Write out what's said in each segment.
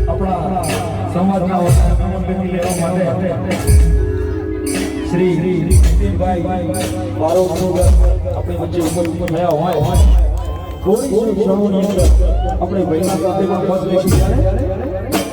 આપણા સમાજના શ્રી નીતિનભાઈ આપણી વચ્ચે ઉપર થયા હોય થોડી ક્ષણોની અંદર આપણે ભાઈના સાથેમાં પદ લઈશું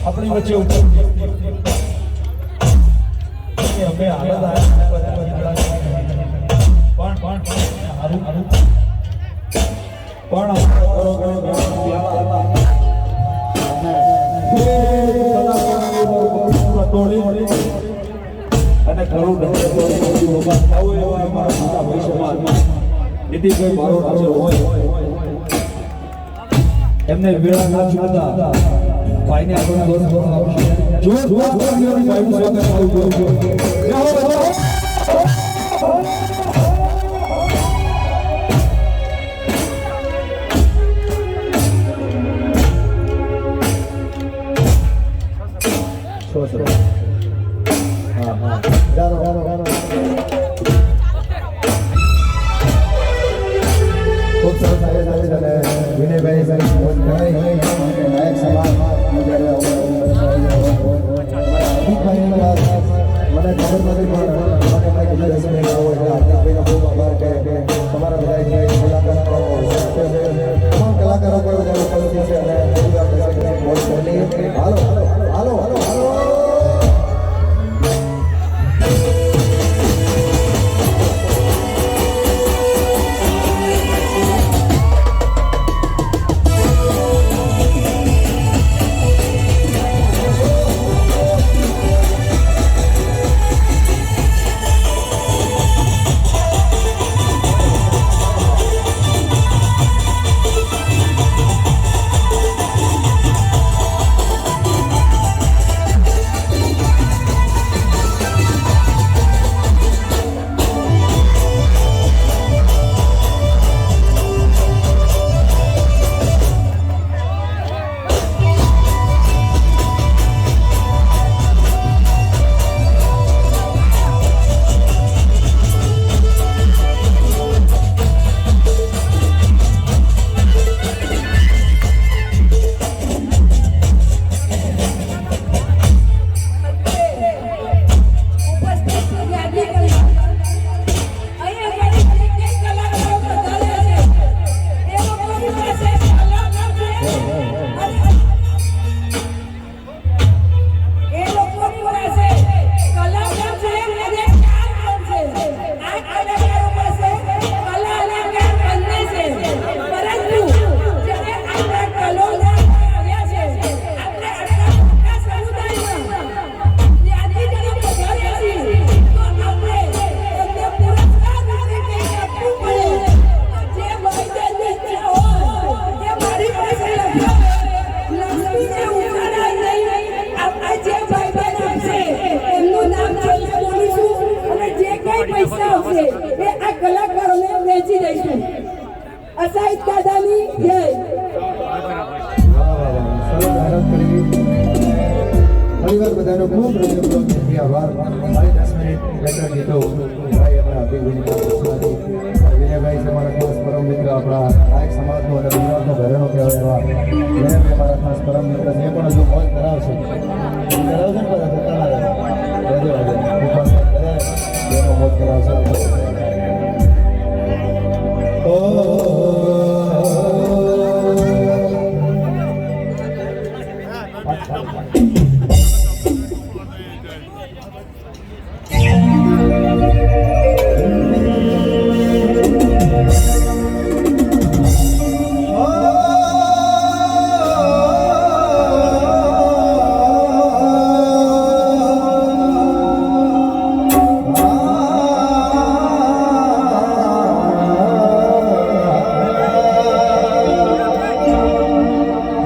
આપણી વચ્ચે નીતિનભાઈ બારોટ હોય એમને વેળા ના ચૂકતા ભાઈને આપણે દોસ્ત આવશે જોર ભાઈનું સ્વાગત આવું ખૂબ સરસ આયોજન અને વિનયભાઈ નાયક સમાજ મને ખબર નથી પણ બહુ આભાર કે તમારા બધા કલાકારો તમામ કલાકારો પર છે અને નહીં હાલો હાલો હાલો હાલો અસાઈદ દાદાની જય. પરિવાર બધાનો ખૂબ હૃદયપૂર્વક આભાર. મારી 10 મિનિટ લેટર લીધો ભાઈ આપણા વિનયભાઈ છે મારા ખાસ પરમ મિત્ર, આપણા નાયક સમાજનો અને ગુજરાતનો ઘરેણો કહેવાય એવા વિનયભાઈ મારા ખાસ પરમ મિત્ર છે. એ પણ હજુ મોજ કરાવશે ને બધા મોજ કરાવશે.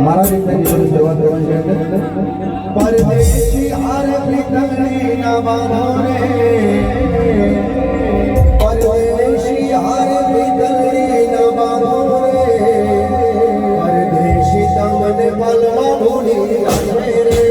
મારા દીકરાની સેવા કરવાની છે. પરદેશી હાર પ્રીતમની ના બાંધો રે, પરદેશી હાર પ્રીતમની ના બાંધો રે, પરદેશી તમને પલમાં ભૂલી જાય રે.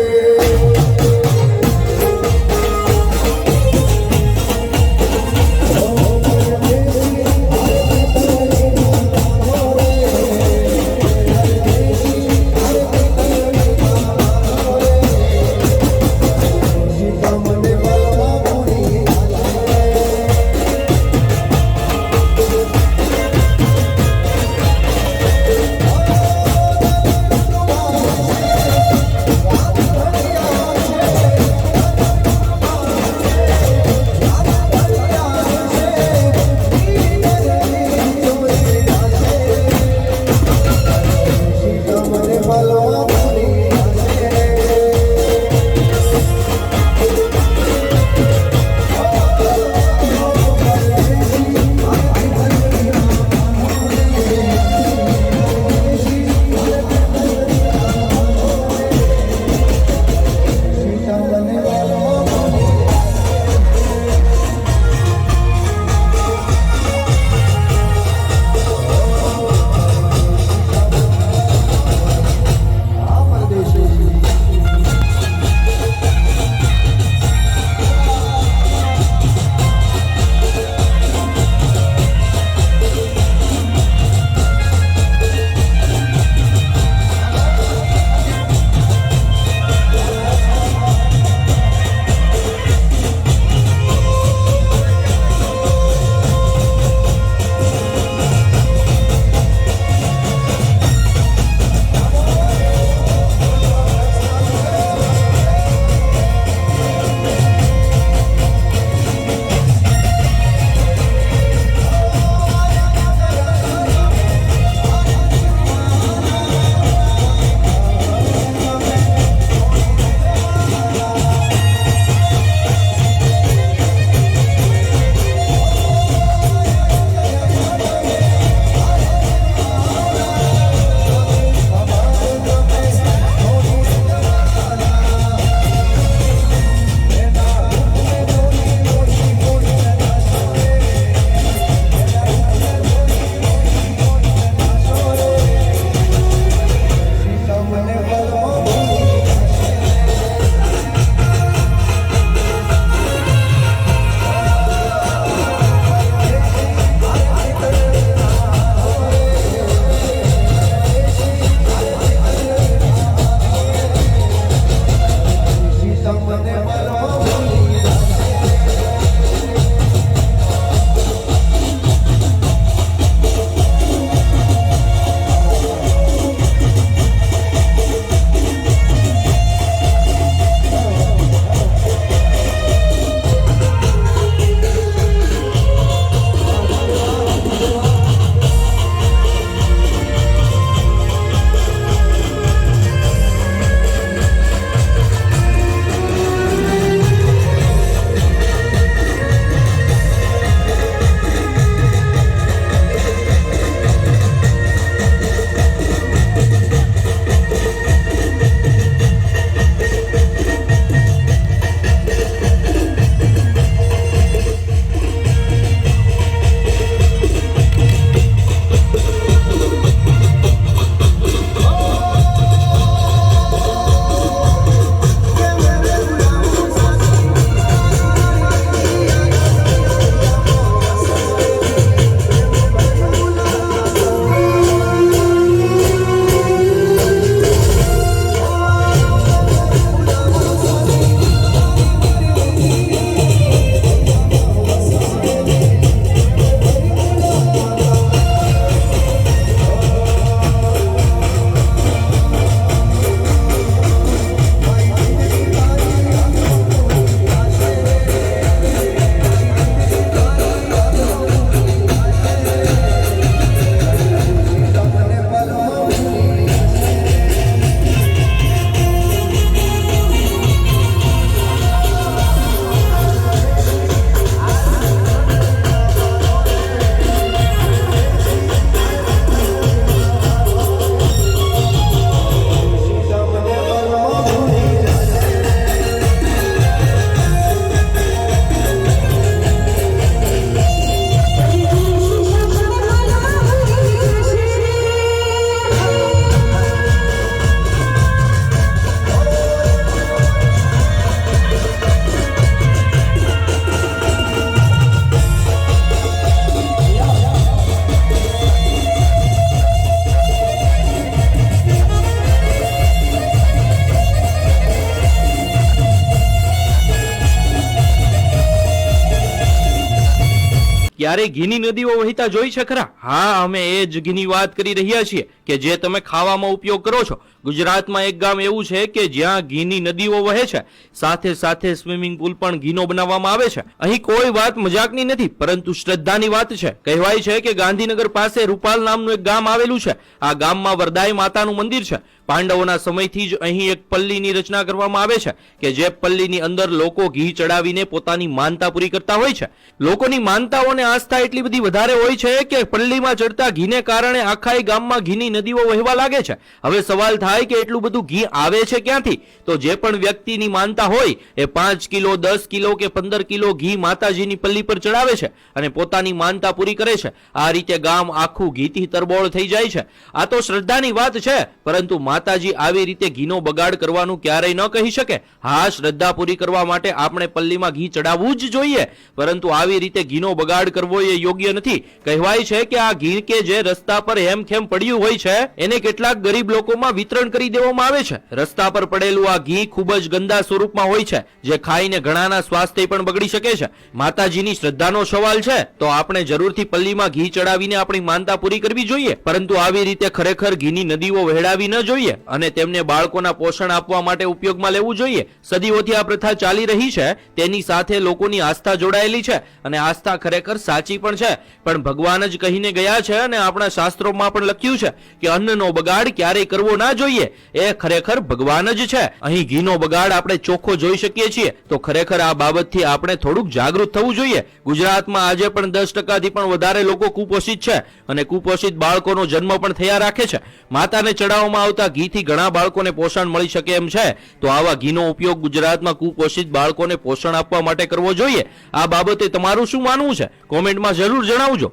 ક્યારે ઘીની નદીઓ વહેતા જોઈ છે ખરા? હા, અમે એ જ ઘીની વાત કરી રહ્યા છીએ કે જે તમે ખાવામાં ઉપયોગ કરો છો. ગુજરાતમાં એક ગામ એવું છે કે જ્યાં ઘીની નદીઓ વહે છે, સાથે સાથે સ્વિમિંગ પુલ પણ ઘીનો બનાવવામાં આવે છે. અહીં કોઈ વાત મજાકની નથી, પરંતુ શ્રદ્ધાની વાત છે. કહેવાય છે કે ગાંધીનગર પાસે રૂપાલ નામનું એક ગામ આવેલું છે. આ ગામમાં વરદાઈ માતાનું મંદિર છે. પાંડવોના સમયથી જ અહીં એક પલ્લીની રચના કરવામાં આવે છે કે જે પલ્લીની અંદર લોકો ઘી ચડાવીને પોતાની માનતા પૂરી કરતા હોય છે. લોકોની માનતાઓને આસ્થા એટલી બધી વધારે હોય છે કે પલ્લીમાં ચડતા ઘીને કારણે આખા ગામમાં ઘીની નદીઓ વહેવા લાગે છે. હવે સવાલ થાય કે એટલું બધું ઘી આવે છે ક્યાંથી? તો જે પણ વ્યક્તિની માનતા હોય એ 5 કિલો, 10 કિલો કે 15 કિલો ઘી માતાજીની પલ્લી પર ચડાવે છે અને પોતાની માનતા પૂરી કરે છે. આ રીતે ગામ આખું ઘીથી તરબોળ થઈ જાય છે. આ તો શ્રદ્ધાની વાત છે, પરંતુ માતાજી આવી રીતે ઘીનો બગાડ કરવાનું ક્યારેય ન કહી શકે. હા, શ્રદ્ધા પૂરી કરવા માટે આપણે પલ્લીમાં ઘી ચડાવવું જ જોઈએ, પરંતુ આવી રીતે ઘીનો બગાડ કરવો એ યોગ્ય નથી. કહેવાય છે કે આ ઘી કે જે રસ્તા પર હેમખેમ પડ્યું હોય છે એને કેટલાક ગરીબ લોકોમાં વિતરણ કરી દેવામાં આવે છે. રસ્તા પર પડેલું આ ઘી ખૂબ જ ગંદા સ્વરૂપમાં હોય છે, જે ખાઈને ઘણાના સ્વાસ્થ્ય પણ બગડી શકે છે. માતાજીની શ્રદ્ધાનો સવાલ છે તો આપણે જરૂરથી પલ્લીમાં ઘી ચડાવીને આપણી માનતા પૂરી કરવી જોઈએ, પરંતુ આવી રીતે ખરેખર ઘીની નદીઓ વહેડાવી ન જોઈએ અને તેમને બાળકોના પોષણ આપવા માટે ઉપયોગમાં લેવું જોઈએ. સદીઓથી આ પ્રથા ચાલી રહી છે, તેની સાથે લોકોની આસ્થા જોડાયેલી છે અને આસ્થા ખરેખર સાચી પણ છે. પણ ભગવાન જ કહીને ગયા છે અને આપણા શાસ્ત્રોમાં પણ લખ્યું છે કે અન્નનો બગાડ ક્યારેય કરવો ના જોઈએ. એ ખરેખર ભગવાન જ છે. અહીં ઘીનો બગાડ આપણે ચોખ્ખો જોઈ શકીએ છીએ, તો ખરેખર આ બાબતથી આપણે થોડુંક જાગૃત થવું જોઈએ. ગુજરાતમાં આજે પણ 10% થી પણ વધારે લોકો કુપોષિત છે અને કુપોષિત બાળકોનો જન્મ પણ થયા રાખે છે. માતાને ચડાવવામાં આવતા ઘીથી ઘણા બાળકોને પોષણ મળી શકે એમ છે, તો આવા ઘીનો ઉપયોગ ગુજરાતમાં કુપોષિત બાળકોને પોષણ આપવા માટે કરવો જોઈએ. આ બાબતે તમારું શું માનવું છે? કોમેન્ટમાં જરૂર જણાવજો.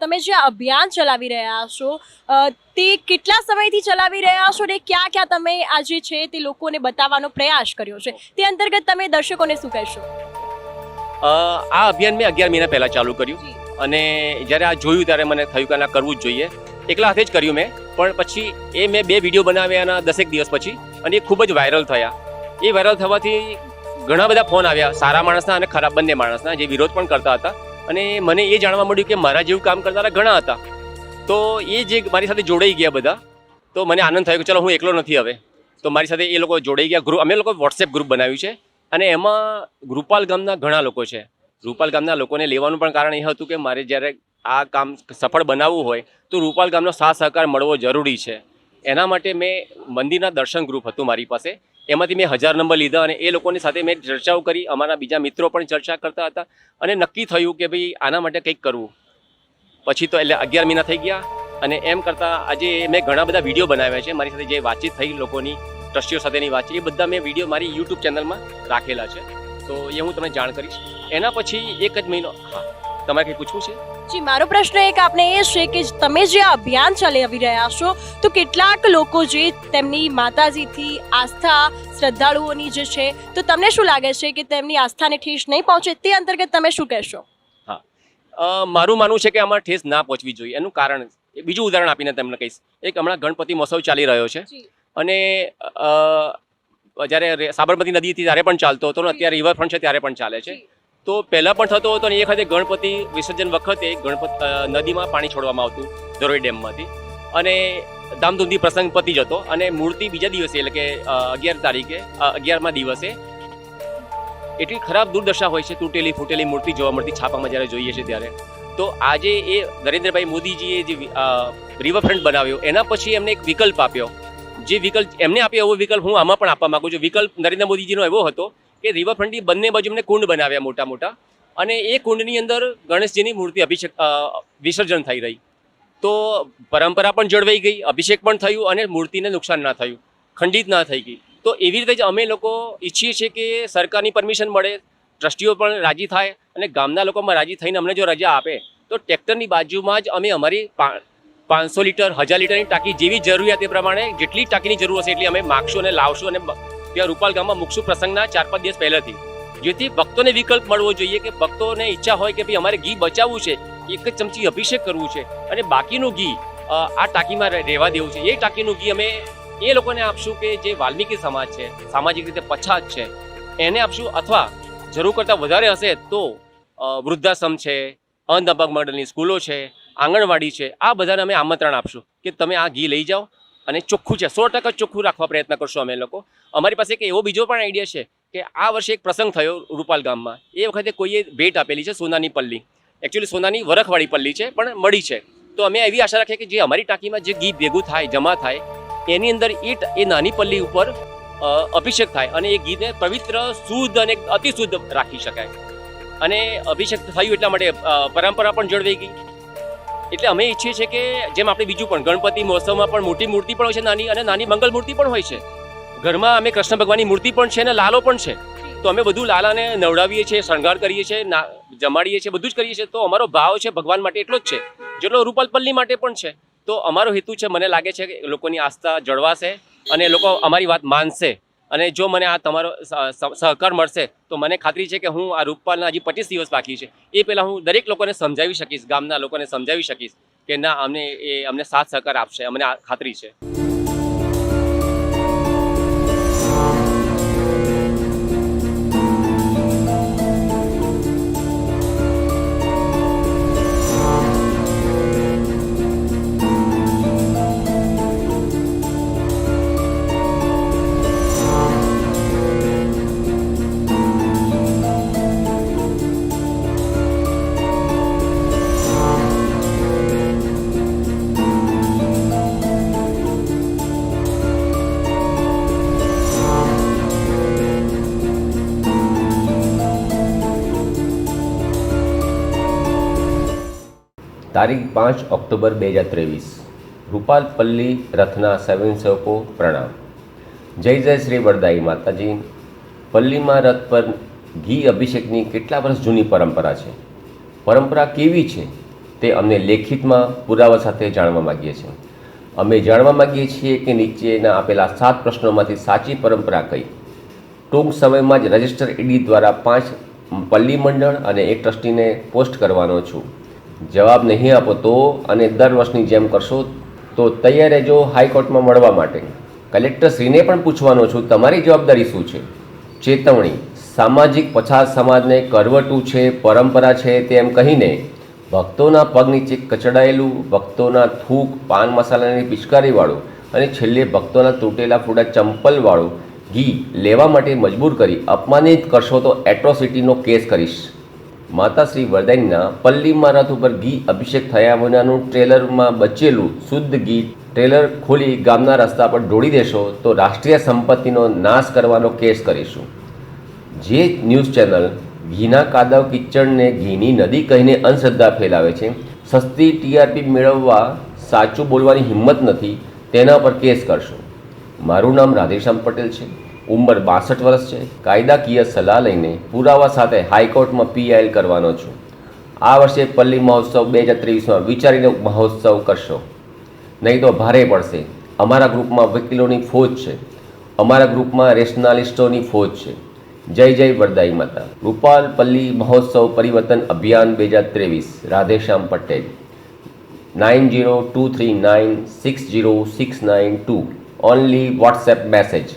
તમે જે આ અભિયાન ચલાવી રહ્યા છો તે કેટલા સમયથી ચલાવી રહ્યા છો ને ક્યાં ક્યાં તમે આ જે છે તે લોકોને બતાવવાનો પ્રયાસ કર્યો છે તે અંતર્ગત તમે દર્શકોને શું કહેશો? આ અભિયાન મેં 11 મહિના પહેલાં ચાલુ કર્યું અને જ્યારે આ જોયું ત્યારે મને થયું કે આ કરવું જ જોઈએ. એકલા હાથે જ કર્યું મેં, પણ પછી મેં 2 વિડીયો બનાવ્યા એના 10 દિવસ પછી અને એ ખૂબ જ વાયરલ થયા. એ વાયરલ થવાથી ઘણા બધા ફોન આવ્યા, સારા માણસના અને ખરાબ બંને માણસના, જે વિરોધ પણ કરતા હતા. અને મને એ જાણવા મળ્યું કે મારા જેવું કામ કરનારા ઘણા હતા. તો એ જે મારી સાથે જોડાઈ ગયા બધા, તો મને આનંદ થયો કે ચલો હું એકલો નથી હવે. તો મારી સાથે એ લોકો જોડાઈ ગયા. ગ્રુપ અમે લોકો વોટ્સએપ ગ્રુપ બનાવ્યું છે અને એમાં રૂપાલ ગામના ઘણા લોકો છે. રૂપાલ ગામના લોકોને લેવાનું પણ કારણ એ હતું કે મારે જ્યારે આ કામ સફળ બનાવવું હોય તો રૂપાલ ગામનો સાથ સહકાર મળવો જરૂરી છે. એના માટે મેં મંદિરના દર્શન ગ્રુપ હતું મારી પાસે, એમાંથી મેં 1000 નંબર લીધા અને એ લોકોની સાથે મેં ચર્ચાઓ કરી. અમારા બીજા મિત્રો પણ ચર્ચા કરતા હતા અને નક્કી થયું કે ભાઈ આના માટે કંઈક કરવું. પછી તો એટલે 11 મહિના થઈ ગયા અને એમ કરતાં આજે મેં ઘણા બધા વિડીયો બનાવ્યા છે. મારી સાથે જે વાતચીત થઈ લોકોની, ટ્રસ્ટીઓ સાથેની વાતચીત, એ બધા મેં વિડીયો મારી યુટ્યુબ ચેનલમાં રાખેલા છે. તો એ હું તમને જાણ કરીશ. એના પછી 1 જ મહિનો. હા, તમારે કંઈ પૂછવું છે? જી, મારો પ્રશ્ન એક આપને એ છે કે તમે જે આ અભિયાન ચલાવી રહ્યા છો તો કેટલાક લોકો જે તેમની માતાજીથી આસ્થા શ્રદ્ધાળુઓની જે છે, તો તમને શું લાગે છે કે તેમની આસ્થાને ઠેસ નહીં પહોંચે તે અંતર્ગત તમે શું કહેશો? મારું માનવું છે કે આમાં ઠેસ ના પહોંચવી જોઈએ. એનું કારણ બીજું ઉદાહરણ આપીને તમને કહીશ. એક હમણાં ગણપતિ મહોત્સવ ચાલી રહ્યો છે અને જ્યારે સાબરમતી નદી હતી ત્યારે પણ ચાલતો હતો ને અત્યારે રિવરફ્રન્ટ છે ત્યારે પણ ચાલે છે. તો પહેલાં પણ થતો હતો અને એ વખતે ગણપતિ વિસર્જન વખતે નદીમાં પાણી છોડવામાં આવતું ધરોઈ ડેમમાંથી અને ધામધૂમથી પ્રસંગ પતી જતો અને મૂર્તિ બીજા દિવસે એટલે કે 11 તારીખે 11મા દિવસે એટલી ખરાબ દુર્દશા હોય છે, તૂટેલી ફૂટેલી મૂર્તિ જોવા મળતી છાપામાં જ્યારે જોઈએ છે ત્યારે. તો આજે એ નરેન્દ્રભાઈ મોદીજીએ જે રિવરફ્રન્ટ બનાવ્યો એના પછી એમને એક વિકલ્પ આપ્યો. જે વિકલ્પ એમને આપ્યો એવો વિકલ્પ હું આમાં પણ આપવા માગું છું. વિકલ્પ નરેન્દ્ર મોદીજીનો એવો હતો કે રિવરફ્રન્ટની બંને બાજુ એમને કુંડ બનાવ્યા મોટા મોટા અને એ કુંડની અંદર ગણેશજીની મૂર્તિ વિસર્જન થઈ રહી. તો પરંપરા પણ જળવાઈ ગઈ, અભિષેક પણ થયું અને મૂર્તિને નુકસાન ના થયું, ખંડિત ના થઈ ગઈ. તો એવી રીતે જ અમે લોકો ઈચ્છીએ છીએ કે સરકારની પરમિશન મળે, ટ્રસ્ટીઓ પણ રાજી થાય અને ગામના લોકોમાં રાજી થઈને અમને જો રજા આપે તો ટ્રેક્ટરની બાજુમાં જ અમે અમારી 500 લીટર 1000 લીટરની ટાંકી જેવી જરૂરિયાત એ પ્રમાણે જેટલી ટાંકીની જરૂર હશે એટલી અમે માગશું અને લાવશું અને ત્યાં રૂપાલ ગામમાં મૂકશું પ્રસંગના 4-5 દિવસ પહેલાથી. જેથી ભક્તોને વિકલ્પ મળવો જોઈએ કે ભક્તોને ઈચ્છા હોય કે ભાઈ અમારે ઘી બચાવવું છે, 1 ચમચી અભિષેક કરવું છે અને બાકીનું ઘી આ ટાંકીમાં રહેવા દેવું છે. એ ટાંકીનું ઘી અમે એ લોકોને આપશું કે જે વાલ્મીકી સમાજ છે, સામાજિક રીતે પછાત છે, એને આપશું. અથવા જરૂર કરતાં વધારે હશે તો વૃદ્ધાશ્રમ છે, અંધ અપંગ મંડળની સ્કૂલો છે, આંગણવાડી છે, આ બધાને અમે આમંત્રણ આપશું કે તમે આ ઘી લઈ જાઓ અને ચોખ્ખું છે, 100% ચોખ્ખું રાખવા પ્રયત્ન કરશું અમે લોકો. અમારી પાસે એક એવો બીજો પણ આઈડિયા છે કે આ વર્ષે એક પ્રસંગ થયો રૂપાલ ગામમાં. એ વખતે કોઈએ ભેટ આપેલી છે સોનાની પલ્લી. એકચ્યુઅલી સોનાની વરખવાળી પલ્લી છે પણ મળી છે. તો અમે એવી આશા રાખીએ કે જે અમારી ટાંકીમાં જે ઘી ભેગું થાય, જમા થાય, એની અંદર એ નાની પલ્લી ઉપર અભિષેક થાય અને એ ઘીને પવિત્ર, શુદ્ધ અને અતિ શુદ્ધ રાખી શકાય. અને અભિષેક થયું એટલા માટે પરંપરા પણ જળવાઈ ગઈ. એટલે અમે ઈચ્છીએ છીએ કે જેમ આપણે બીજું પણ ગણપતિ મહોત્સવમાં પણ મોટી મૂર્તિ પણ હોય છે નાની, અને નાની મંગલ મૂર્તિ પણ હોય છે. ઘરમાં અમે કૃષ્ણ ભગવાનની મૂર્તિ પણ છે અને લાલો પણ છે. તો અમે બધું લાલાને નવડાવીએ છીએ, શણગાર કરીએ છીએ, જમાડીએ છીએ, બધું જ કરીએ છીએ. તો અમારો ભાવ છે ભગવાન માટે એટલો જ છે જેટલો રૂપાલ પલ્લી માટે પણ છે. તો અમારો હેતુ છે, મને લાગે છે કે લોકોની આસ્થા જળવાશે અને લોકો અમારી વાત માનશે. અને જો મને આ તમારો સહકાર મળશે તો મને ખાતરી છે કે હું આ રૂપાલના હજી 25 દિવસ બાકી છે એ પહેલાં હું દરેક લોકોને સમજાવી શકીશ, ગામના લોકોને સમજાવી શકીશ કે ના અમને સાથ સહકાર આપશે, અમને આ ખાતરી છે. તારીખ 5 ઓક્ટોબર 2023 રૂપાલ પલ્લી રથના સ્વયંસેવકો પ્રણામ. જય જય શ્રી વરદાઈ માતાજી. પલ્લીમાં રથ પર ઘી અભિષેકની કેટલા વર્ષ જૂની પરંપરા છે. પરંપરા કેવી છે તે અમને લેખિતમાં પુરાવા સાથે જાણવા માગીએ છીએ. અમે જાણવા માગીએ છીએ કે નીચેના આપેલા 7 પ્રશ્નોમાંથી સાચી પરંપરા કઈ? ટૂંક સમયમાં જ રજિસ્ટર ઈડી દ્વારા 5 પલ્લી મંડળ અને 1 ટ્રસ્ટીને પોસ્ટ કરવાનો છું. જવાબ નહીં આપો તો અને દર વર્ષની જેમ કરશો તો તૈયાર રહેજો હાઈકોર્ટમાં મળવા માટે. કલેક્ટરશ્રીને પણ પૂછવાનો છું, તમારી જવાબદારી શું છે? ચેતવણી: સામાજિક પછાત સમાજને કરવટું છે, પરંપરા છે તેમ કહીને ભક્તોના પગ નીચે કચડાયેલું, ભક્તોના થૂક, પાન મસાલાની પિચકારીવાળું અને છેલ્લે ભક્તોના તૂટેલા ફૂટા ચંપલવાળું ઘી લેવા માટે મજબૂર કરી અપમાનિત કરશો તો એટ્રોસિટીનો કેસ કરીશ. માતાશ્રી વરદાયીના પલ્લીમાં રથ ઉપર ઘી અભિષેક થયા વિનાનું ટ્રેલરમાં બચેલું શુદ્ધ ઘી ટ્રેલર ખોલી ગામના રસ્તા પર ઢોળી દેશો તો રાષ્ટ્રીય સંપત્તિનો નાશ કરવાનો કેસ કરીશું. જે ન્યૂઝ ચેનલ ઘીના કાદવ કિચડને ઘીની નદી કહીને અંધશ્રદ્ધા ફેલાવે છે, સસ્તી ટીઆરપી મેળવવા સાચું બોલવાની હિંમત નથી, તેના પર કેસ કરશો. મારું નામ રાધેશ્યામ પટેલ છે, ઉંમર 62 વર્ષ છે. કાયદાકીય સલાહ લઈને પુરાવા સાથે હાઈકોર્ટમાં પીઆઈએલ કરવાનો છું. આ વર્ષે પલ્લી મહોત્સવ 2023માં વિચારીને મહોત્સવ કરશો, નહીં તો ભારે પડશે. અમારા ગ્રુપમાં વકીલોની ફોજ છે, અમારા ગ્રુપમાં રેશનાલિસ્ટોની ફોજ છે. જય જય વરદાઈ માતા. રૂપાલ પલ્લી મહોત્સવ પરિવર્તન અભિયાન 2023. Radheshyam Patel. 9023960692. Only WhatsApp message.